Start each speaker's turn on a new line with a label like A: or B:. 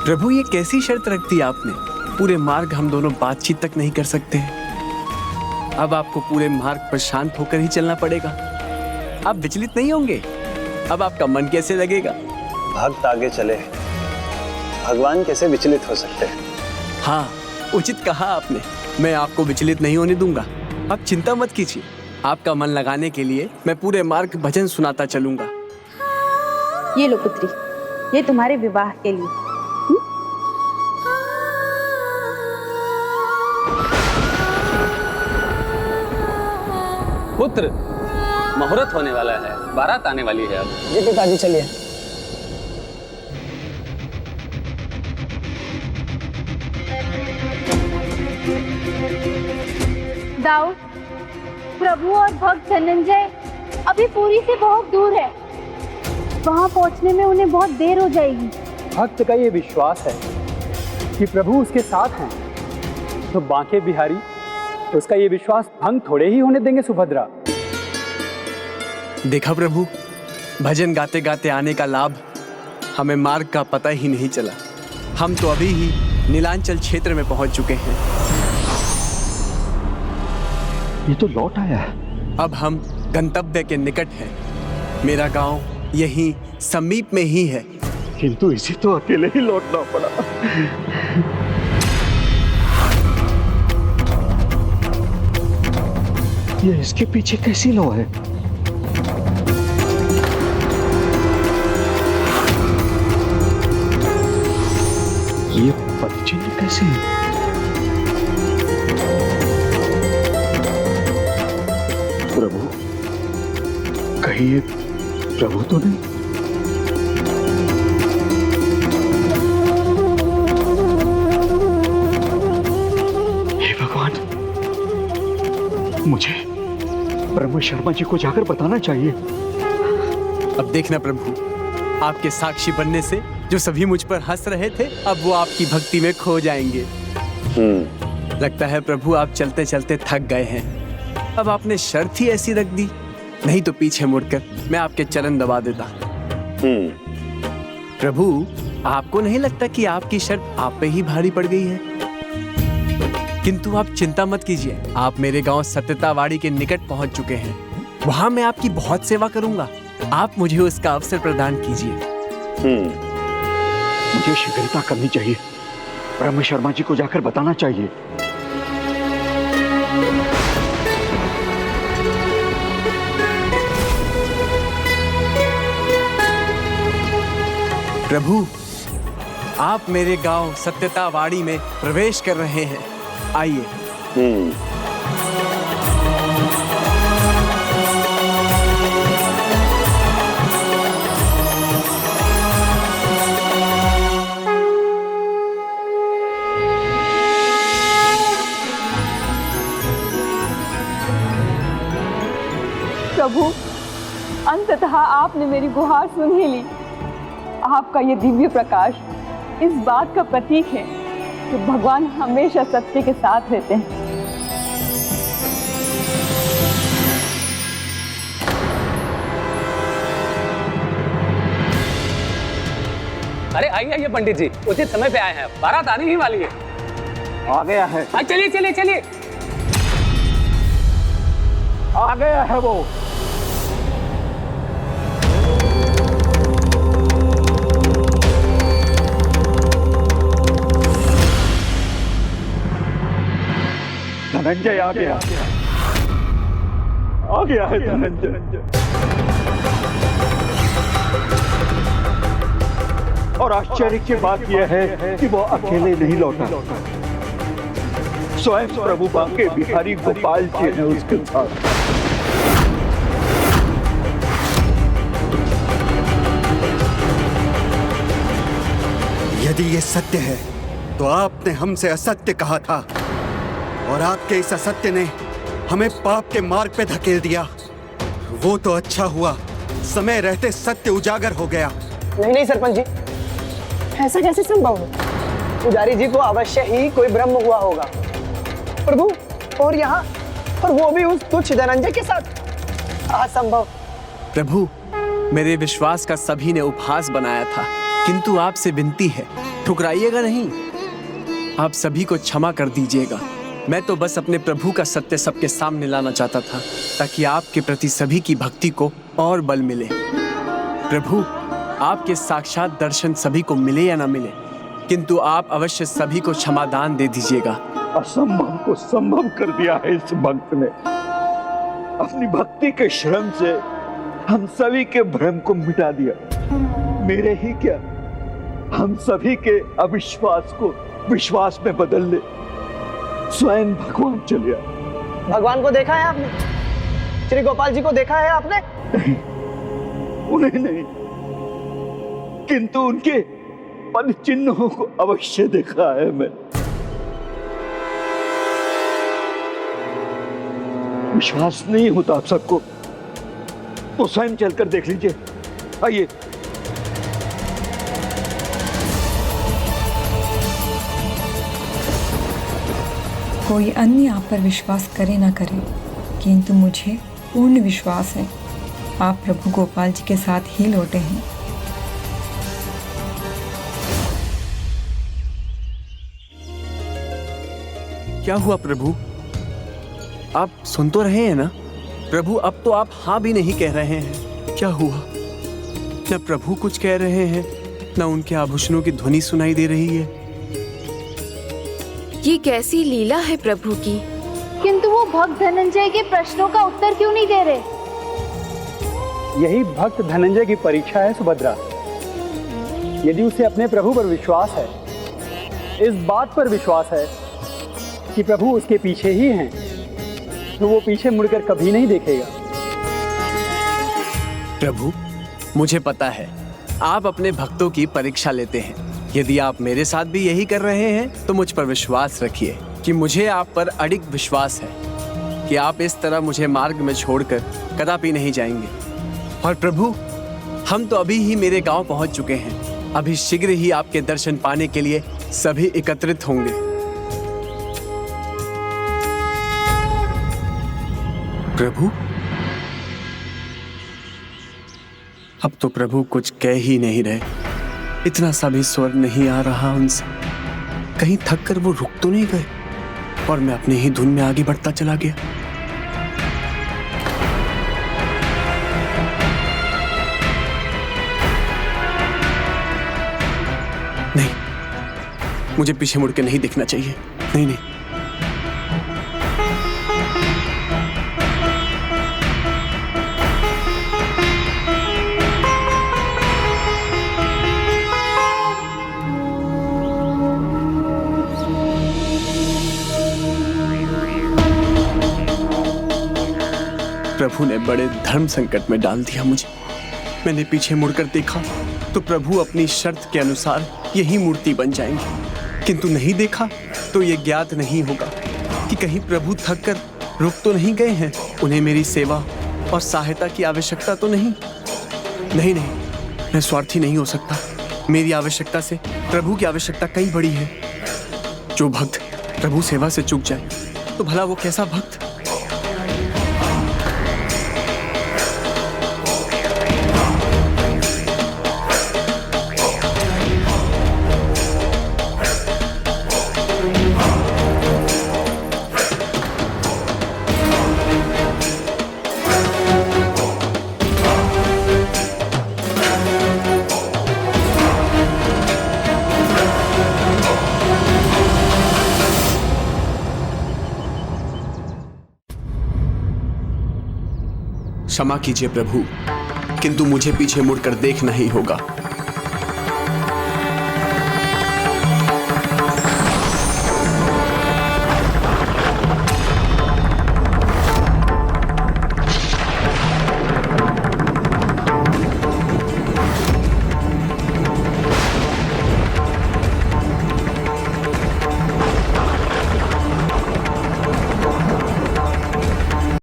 A: प्रभु, ये कैसी शर्त रख दी आपने? पूरे मार्ग हम दोनों बातचीत तक नहीं कर सकते। अब आपको पूरे मार्ग पर शांत होकर ही चलना पड़ेगा। आप विचलित नहीं होंगे? अब आपका मन कैसे लगेगा?
B: भक्त आगे चले, भगवान कैसे विचलित हो सकते हैं?
A: हाँ, उचित कहा आपने। मैं आपको विचलित नहीं होने दूंगा। आप चिंता मत कीजिए। आपका मन लगाने के लिए मैं पूरे मार्ग भजन सुनाता चलूंगा।
C: ये लो पुत्री, ये तुम्हारे विवाह के लिए।
D: पुत्र, मुहूर्त होने वाला है, बारात आने वाली है अब।
E: जी पिताजी, चलिए।
F: दाऊद, प्रभु और भक्त धनंजय अभी पुरी से बहुत दूर है। वहां पहुंचने में उन्हें बहुत देर हो जाएगी।
G: भक्त का ये विश्वास है कि प्रभु उसके साथ हैं, तो बांके बिहारी उसका ये विश्वास भंग थोड़े ही होने देंगे। सुभद्रा,
A: देखा प्रभु, भजन गाते गाते आने का लाभ हमें मार्ग का पता ही नहीं चला। हम तो अभी ही नीलांचल क्षेत्र में पहुंच चुके हैं।
H: ये तो लौट आया है।
A: अब हम गंतव्य के निकट हैं। मेरा गांव यहीं समीप में ही है।
H: किंतु इसे तो अकेले ही लौटना पड़ा। ये इसके पीछे कैसी लो है? ये पदचिन्ह कैसे है? प्रभु, कहीं ये प्रभु तो नहीं? हे भगवान, मुझे ब्रह्म शर्मा जी को जाकर बताना चाहिए।
A: अब देखना प्रभु, आपके साक्षी बनने से जो सभी मुझ पर हंस रहे थे, अब वो आपकी भक्ति में खो जाएंगे। लगता है प्रभु आप चलते चलते थक गए हैं। अब आपने शर्त ही ऐसी रख दी, नहीं तो पीछे मुड़कर मैं आपके चरण दबा देता। प्रभु, आपको नहीं लगता कि आपकी शर्त आप पे ही भारी पड़ गई है? किंतु आप चिंता मत कीजिए, आप मेरे गांव सत्यतावाड़ी के निकट पहुंच चुके हैं। वहां मैं आपकी बहुत सेवा करूंगा। आप मुझे उसका अवसर प्रदान कीजिए।
H: मुझे शीघ्रता करनी चाहिए, ब्रह्म शर्मा जी को जाकर बताना चाहिए।
A: प्रभु, आप मेरे गांव सत्यतावाड़ी में प्रवेश कर रहे हैं। आइए।
F: प्रभु, अंततः आपने मेरी गुहार सुन ही ली। आपका ये दिव्य प्रकाश इस बात का प्रतीक है कि भगवान हमेशा सत्य के साथ रहते हैं।
D: अरे आइए आइए पंडित जी, उचित समय पे आए हैं, बारात आने ही वाली है।
H: आ गया है।
D: चलिए चलिए चलिए।
H: आ गया है वो। धनंजय आ गया। आ गया है धनंजय। और आश्चर्य की बात यह है कि वो अकेले नहीं लौटा, स्वयं प्रभु बांके बिहारी गोपाल जी ने उसके साथ।
I: यदि ये सत्य है तो आपने हमसे असत्य कहा था, और आपके इस असत्य ने हमें पाप के मार्ग पे धकेल दिया। वो तो अच्छा हुआ, समय रहते सत्य उजागर हो गया।
E: नहीं नहीं सरपंच जी, ऐसा कैसे संभव हो? पुजारी जी को अवश्य ही कोई भ्रम हुआ होगा। प्रभु, और यहाँ, और वो भी उस तुच्छ धनंजय के साथ? असंभव।
A: प्रभु, मेरे विश्वास का सभी ने उपहास बनाया था, किंतु आपसे विनती है, ठुकराइएगा नहीं। आप सभी को क्षमा कर दीजिएगा। मैं तो बस अपने प्रभु का सत्य सबके सामने लाना चाहता था, ताकि आपके प्रति सभी की भक्ति को और बल मिले। प्रभु, आपके साक्षात दर्शन सभी को मिले या ना मिले, किंतु आप अवश्य सभी को क्षमादान दे दीजिएगा।
H: असंभव को संभव कर दिया है इस भक्त ने। अपनी भक्ति के श्रम से हम सभी के भ्रम को मिटा दिया। मेरे ही क्या, हम सभी के अविश्वास को विश्वास में बदल ले स्वयं भगवान चले आए।
E: भगवान को देखा है आपने? श्री गोपाल जी को देखा है आपने?
H: नहीं, उन्हें नहीं, किंतु उनके पद चिन्हों को अवश्य देखा है मैं। विश्वास नहीं होता आप सबको तो स्वयं चलकर देख लीजिए। आइए।
J: कोई अन्य आप पर विश्वास करे ना करे, किंतु मुझे पूर्ण विश्वास है आप प्रभु गोपाल जी के साथ ही लौटे हैं।
A: क्या हुआ प्रभु? आप सुन तो रहे हैं ना? प्रभु, अब तो आप हाँ भी नहीं कह रहे हैं। क्या हुआ? न प्रभु कुछ कह रहे हैं, न उनके आभूषणों की ध्वनि सुनाई दे रही है।
K: ये कैसी लीला है प्रभु की।
C: किंतु वो भक्त धनंजय के प्रश्नों का उत्तर क्यों नहीं दे रहे?
G: यही भक्त धनंजय की परीक्षा है सुभद्रा। यदि उसे अपने प्रभु पर विश्वास है, इस बात पर विश्वास है कि प्रभु उसके पीछे ही हैं, तो वो पीछे मुड़कर कभी नहीं देखेगा।
A: प्रभु, मुझे पता है आप अपने भक्तों की परीक्षा लेते हैं। यदि आप मेरे साथ भी यही कर रहे हैं तो मुझ पर विश्वास रखिए कि मुझे आप पर अडिग विश्वास है कि आप इस तरह मुझे मार्ग में छोड़कर कदापि नहीं जाएंगे। और प्रभु, हम तो अभी ही मेरे गांव पहुंच चुके हैं। अभी शीघ्र ही आपके दर्शन पाने के लिए सभी एकत्रित होंगे। प्रभु, अब तो प्रभु कुछ कह ही नहीं रहे। इतना सा भी स्वर नहीं आ रहा उनसे। कहीं थक कर वो रुक तो नहीं गए और मैं अपने ही धुन में आगे बढ़ता चला गया। नहीं, मुझे पीछे मुड़ के नहीं देखना चाहिए। नहीं नहीं, प्रभु ने बड़े धर्म संकट में डाल दिया मुझे। मैंने पीछे मुड़कर देखा तो प्रभु अपनी शर्त के अनुसार यही मूर्ति बन जाएंगी, किंतु नहीं देखा तो ये ज्ञात नहीं होगा कि कहीं प्रभु थक कर रुक तो नहीं गए हैं। उन्हें मेरी सेवा और सहायता की आवश्यकता तो नहीं? नहीं नहीं, मैं स्वार्थी नहीं हो सकता। मेरी आवश्यकता से प्रभु की आवश्यकता कई बड़ी है। जो भक्त प्रभु सेवा से चूक जाए तो भला वो कैसा भक्त? क्षमा कीजिए प्रभु, किंतु मुझे पीछे मुड़कर देखना ही होगा।